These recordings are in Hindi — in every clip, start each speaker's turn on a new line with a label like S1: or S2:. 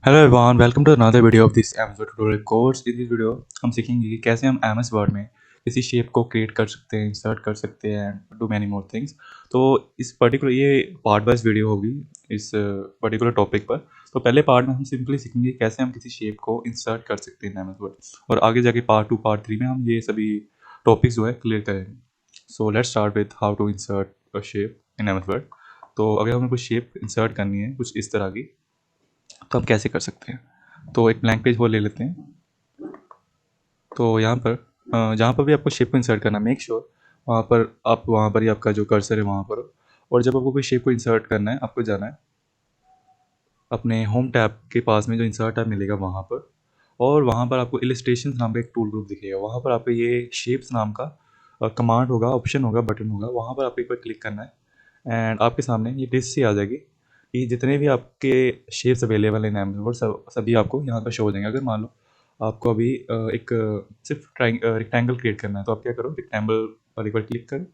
S1: Hello everyone, welcome to another video of this MS Word tutorial course. In this video हम सीखेंगे कि कैसे हम एमएस वर्ड में किसी शेप को क्रिएट कर सकते हैं, इंसर्ट कर सकते हैं and do many more things. तो इस पर्टिकुलर ये पार्ट वाइज वीडियो होगी इस पर्टिकुलर टॉपिक पर। तो पहले पार्ट में हम सिंपली सीखेंगे कैसे हम किसी शेप को इंसर्ट कर सकते हैं एमएस वर्ड, और आगे जाके पार्ट 2 पार्ट 3 में हम ये सभी टॉपिक्स जो है क्लियर करेंगे। So let's start with how to insert a shape in MS Word. तो अगर हमें कुछ शेप इंसर्ट करनी है कुछ इस तरह की, तो हम कैसे कर सकते हैं। तो एक ब्लैंक पेज वो ले लेते हैं। तो यहाँ पर जहाँ पर भी आपको शेप को इंसर्ट करना, मेक श्योर वहाँ पर ही आपका जो कर्सर है वहाँ पर हो। और जब आपको कोई शेप को इंसर्ट करना है, आपको जाना है अपने होम टैब के पास में जो इंसर्ट टैब मिलेगा वहाँ पर, और वहाँ पर आपको इलस्ट्रेशन नाम का एक टूल ग्रुप दिखेगा। वहाँ पर आपको ये शेप्स नाम का कमांड होगा, ऑप्शन होगा, बटन होगा, वहाँ पर आपको एक बार क्लिक करना है एंड आपके सामने ये लिस्ट सी आ जाएगी कि जितने भी आपके शेप्स अवेलेबल हैं एमएस वर्ड सभी आपको यहाँ पर शो हो जाएंगे। अगर मान लो आपको अभी सिर्फ रेक्टेंगल क्रिएट करना है, तो आप क्या करो, रेक्टेंगल पर एक बार क्लिक करो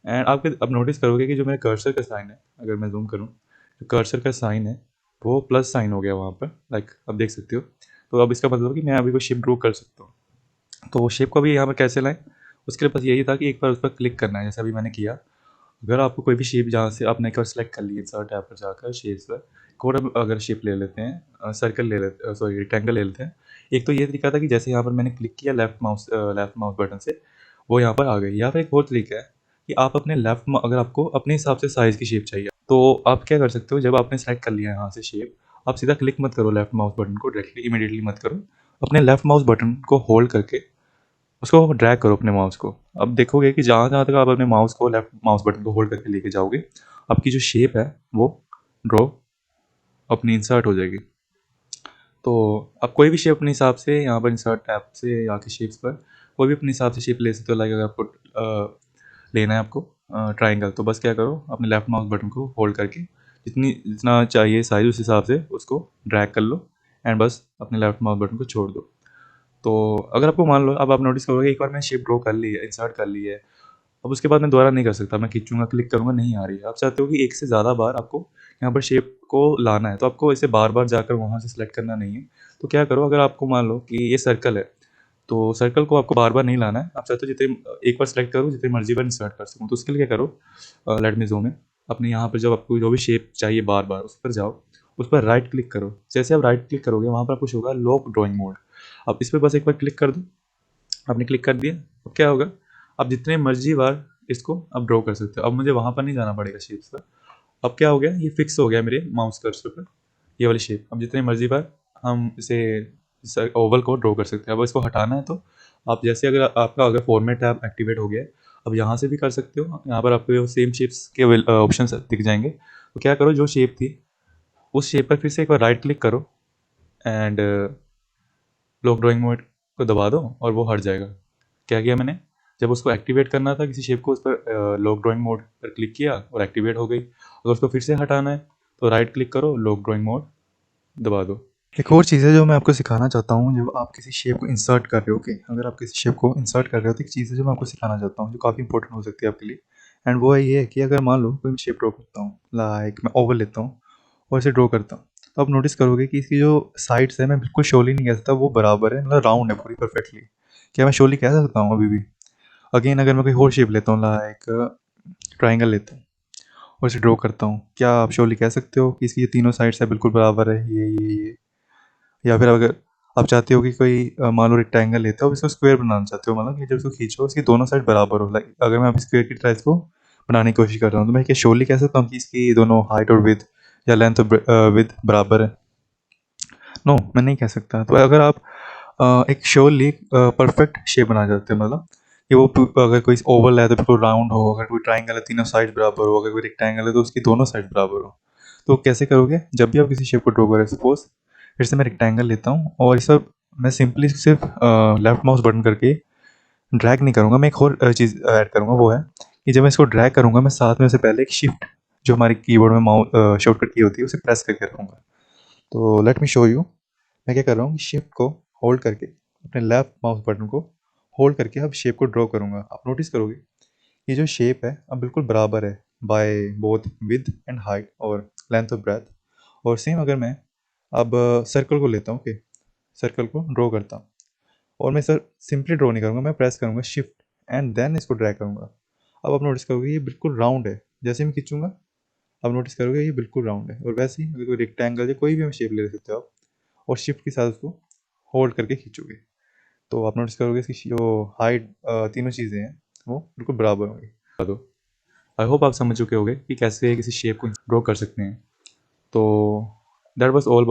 S1: एंड आपके अब नोटिस करोगे कि जो मेरे कर्सर का साइन है, अगर मैं जूम करूँ, जो कर्सर का साइन है वो प्लस साइन हो गया वहाँ पर, लाइक अब देख सकते हो। तो अब इसका मतलब कि मैं अभी को शेप ड्रॉ कर सकता हूँ। तो वो शेप को भी यहाँ पर कैसे लाएं, उसके लिए बस यही था कि एक बार उस पर क्लिक करना है, जैसे अभी मैंने किया। अगर आपको कोई भी शेप जहाँ से आपने एक बार सेलेक्ट कर ली, इंसर्ट टैब पर जाकर शेप्स पर कोड, अगर शेप ले लेते हैं, सर्कल ले लेते, सॉरी रेक्टेंगल ले लेते हैं। एक तो ये तरीका था कि जैसे यहाँ पर मैंने क्लिक किया लेफ्ट माउस बटन से, वो यहाँ पर आ गई। या फिर एक और तरीका है कि आप अपने अगर आपको अपने हिसाब से साइज़ की शेप चाहिए, तो आप क्या कर सकते हो, जब आपने सेलेक्ट कर लिया है यहाँ से शेप, आप सीधा क्लिक मत करो लेफ्ट माउस बटन को डायरेक्टली, इमीडिएटली मत करो। अपने लेफ्ट माउस बटन को होल्ड करके उसको ड्रैग करो अपने माउस को। अब देखोगे कि जहाँ जहाँ तक आप अपने माउस को, लेफ्ट माउस बटन को होल्ड करके लेके जाओगे, आपकी जो शेप है वो ड्रॉ अपनी इंसर्ट हो जाएगी। तो आप कोई भी शेप अपने हिसाब से यहाँ पर इंसर्ट टैब से या के शेप्स पर कोई भी अपने हिसाब से शेप ले सकते हो। लाइक अगर आपको लेना है आपको ट्राइंगल, तो बस क्या करो, अपने लेफ्ट माउस बटन को होल्ड करके जितना चाहिए साइज उस हिसाब से उसको ड्रैग कर लो एंड बस अपने लेफ्ट माउस बटन को छोड़ दो। तो अगर आपको मान लो, अब आप नोटिस करोगे एक बार मैंने शेप ड्रॉ कर ली है, इंसर्ट कर ली है, अब उसके बाद मैं दोबारा नहीं कर सकता, मैं खींचूंगा, क्लिक करूंगा, नहीं आ रही है। आप चाहते हो कि एक से ज़्यादा बार आपको यहाँ पर शेप को लाना है, तो आपको इसे बार बार जाकर वहाँ से सिलेक्ट करना नहीं है। तो क्या करो, अगर आपको मान लो कि ये सर्कल है, तो सर्कल को आपको बार बार नहीं लाना है। आप चाहते हो जितने एक बार सेलेक्ट करो, जितनी मर्जी बार इंसर्ट कर सकूँ, तो उसके लिए क्या करो, लेट मी ज़ूम इन। अपने यहाँ पर जब आपको जो भी शेप चाहिए बार बार उस पर जाओ, उस पर राइट क्लिक करो। जैसे आप राइट क्लिक करोगे वहाँ पर आपको शो होगा लॉक ड्राइंग मोड। अब इस पर बस एक बार क्लिक कर दो। आपने क्लिक कर दिया, अब क्या होगा, आप जितने मर्जी बार इसको आप ड्रॉ कर सकते हो। अब मुझे वहाँ पर नहीं जाना पड़ेगा शेप्स पर। अब क्या हो गया, ये फिक्स हो गया मेरे माउस कर्सर पर, ये वाली शेप। अब जितने मर्जी बार हम इसे ओवल को ड्रॉ कर सकते हैं। अब इसको हटाना है तो आप जैसे, अगर आपका अगर फॉर्मेट टैब एक्टिवेट हो गया है, अब यहाँ से भी कर सकते हो। यहाँ पर आपको सेम शेप्स के ऑप्शन दिख जाएंगे। तो क्या करो, जो शेप थी उस शेप पर फिर से एक बार राइट क्लिक करो एंड लॉक ड्राइंग मोड को दबा दो और वो हट जाएगा। क्या किया मैंने, जब उसको एक्टिवेट करना था किसी शेप को, उस पर लॉक ड्राइंग मोड पर क्लिक किया और एक्टिवेट हो गई। अगर उसको फिर से हटाना है तो राइट क्लिक करो, लॉक ड्राइंग मोड दबा दो। एक और चीज़ है जो मैं आपको सिखाना चाहता हूँ, जब आप किसी शेप को इंसर्ट कर रहे हो, कि अगर आप किसी शेप को इंसर्ट कर रहे हो, तो एक चीज़ है जो मैं आपको सिखाना चाहता हूँ जो काफ़ी इंपॉर्टेंट हो सकती है आपके लिए। एंड वो है ये है कि अगर मान लो कोई मैं शेप ड्रॉ करता हूँ, लाइक मैं ओवल लेता हूँ और इसे ड्रॉ करता हूँ, तो आप नोटिस करोगे कि इसकी जो साइड्स है, मैं बिल्कुल शोली नहीं कह सकता वो बराबर है, मतलब राउंड है पूरी परफेक्टली। क्या मैं शोली कह सकता हूँ अभी भी? अगेन अगर मैं कोई और शेप लेता हूँ, लाइक ट्राइंगल लेता हूँ और इसे ड्रॉ करता हूँ, क्या आप श्योरली कह सकते हो कि इसकी ये तीनों साइड्स है बिल्कुल बराबर है, ये? या फिर अगर आप चाहते हो कि कोई मान लो रेक्टेंगल लेते हो, इसको स्क्वायर बनाना चाहते हो, मतलब कि जब इसको खींचो इसकी दोनों साइड बराबर हो, लाइक अगर मैं अब स्क्वायर की तरह इसको बनाने की कोशिश कर रहा हूँ, तो मैं क्या श्योरली कह सकता हूँ कि इसकी दोनों हाइट और विथ या लेंथ और विथ बराबर है? नो, मैं नहीं कह सकता। तो अगर आप एक श्योरली परफेक्ट शेप बना चाहते हो, मतलब कि वो अगर कोई ओवल है तो बिल्कुल राउंड हो, अगर कोई ट्राइंगल है तीनों साइड बराबर हो, अगर कोई रेक्टेंगल है तो उसकी दोनों साइड बराबर हो, तो कैसे करोगे? जब भी आप किसी शेप को ड्रॉ करें, सपोज फिर से मैं रेक्टेंगल लेता हूँ और इस सब मैं सिंपली सिर्फ लेफ्ट माउस बटन करके ड्रैग नहीं करूँगा, मैं एक और चीज़ ऐड करूँगा। वो है कि जब मैं इसको ड्रैग करूँगा, मैं साथ में उससे पहले एक शिफ्ट जो हमारे कीबोर्ड में माउस शॉर्टकट की होती है उसे प्रेस करके रखूँगा। तो लेट मी शो यू। मैं क्या कर रहा हूँ, शिफ्ट को होल्ड करके अपने लेफ्ट माउस बटन को होल्ड करके अब शेप को ड्रॉ करूँगा। आप नोटिस करोगे ये जो शेप है अब बिल्कुल बराबर है by both with and height और लेंथ और ब्रेथ। और सेम अगर मैं अब सर्कल को लेता हूँ, ओके, सर्कल को ड्रॉ करता हूँ और मैं सर सिंपली ड्रॉ नहीं करूँगा, मैं प्रेस करूँगा शिफ्ट एंड देन इसको ड्रैग करूँगा। अब आप नोटिस करोगे ये बिल्कुल राउंड है, जैसे मैं खींचूंगा अब नोटिस करोगे ये बिल्कुल राउंड है। और वैसे ही अगर कोई रेक्टेंगल या कोई भी हम शेप ले सकते हो आप, और शिफ्ट के साथ उसको होल्ड करके खींचोगे तो आप नोटिस करोगे इसकी जो हाइट तीनों चीज़ें हैं वो बिल्कुल बराबर होंगी। तो आई होप आप समझ चुके होंगे कि कैसे किसी शेप को ड्रॉ कर सकते हैं। तो that was all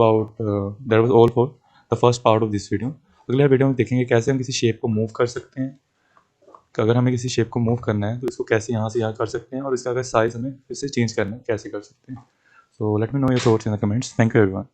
S1: for the first part of this video. अगले वीडियो में देखेंगे कैसे हम किसी शेप को मूव कर सकते हैं, कि अगर हमें किसी शेप को मूव करना है तो इसको कैसे यहाँ से यहाँ कर सकते हैं, और इसका अगर साइज़ हमें फिर से चेंज करना है कैसे कर सकते हैं। So let me know your thoughts in the comments. Thank you everyone.